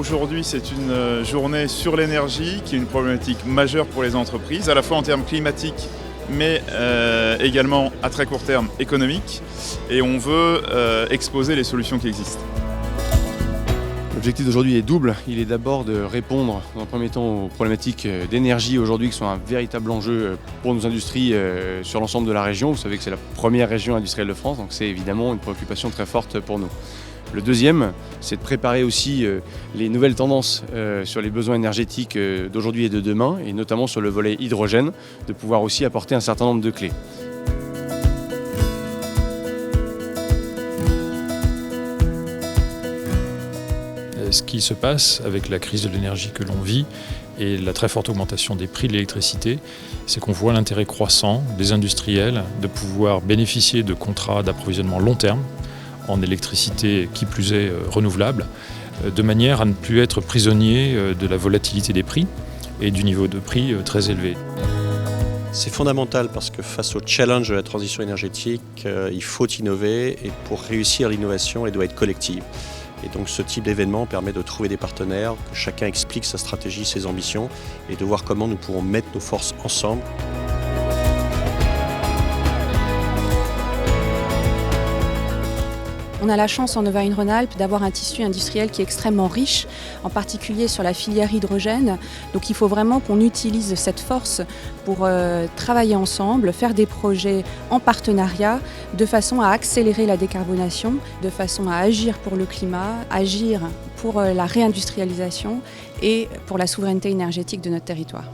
Aujourd'hui, c'est une journée sur l'énergie qui est une problématique majeure pour les entreprises, à la fois en termes climatiques, mais également à très court terme économique. Et on veut exposer les solutions qui existent. L'objectif d'aujourd'hui est double. Il est d'abord de répondre dans un premier temps aux problématiques d'énergie aujourd'hui qui sont un véritable enjeu pour nos industries sur l'ensemble de la région. Vous savez que c'est la première région industrielle de France, donc c'est évidemment une préoccupation très forte pour nous. Le deuxième, c'est de préparer aussi les nouvelles tendances sur les besoins énergétiques d'aujourd'hui et de demain, et notamment sur le volet hydrogène, de pouvoir aussi apporter un certain nombre de clés. Ce qui se passe avec la crise de l'énergie que l'on vit et la très forte augmentation des prix de l'électricité, c'est qu'on voit l'intérêt croissant des industriels de pouvoir bénéficier de contrats d'approvisionnement long terme en électricité qui plus est renouvelable, de manière à ne plus être prisonnier de la volatilité des prix et du niveau de prix très élevé. C'est fondamental parce que face au challenge de la transition énergétique, il faut innover et pour réussir l'innovation, elle doit être collective. Et donc ce type d'événement permet de trouver des partenaires, que chacun explique sa stratégie, ses ambitions et de voir comment nous pourrons mettre nos forces ensemble. On a la chance en Auvergne-Rhône-Alpes d'avoir un tissu industriel qui est extrêmement riche, en particulier sur la filière hydrogène. Donc il faut vraiment qu'on utilise cette force pour travailler ensemble, faire des projets en partenariat, de façon à accélérer la décarbonation, de façon à agir pour le climat, agir pour la réindustrialisation et pour la souveraineté énergétique de notre territoire.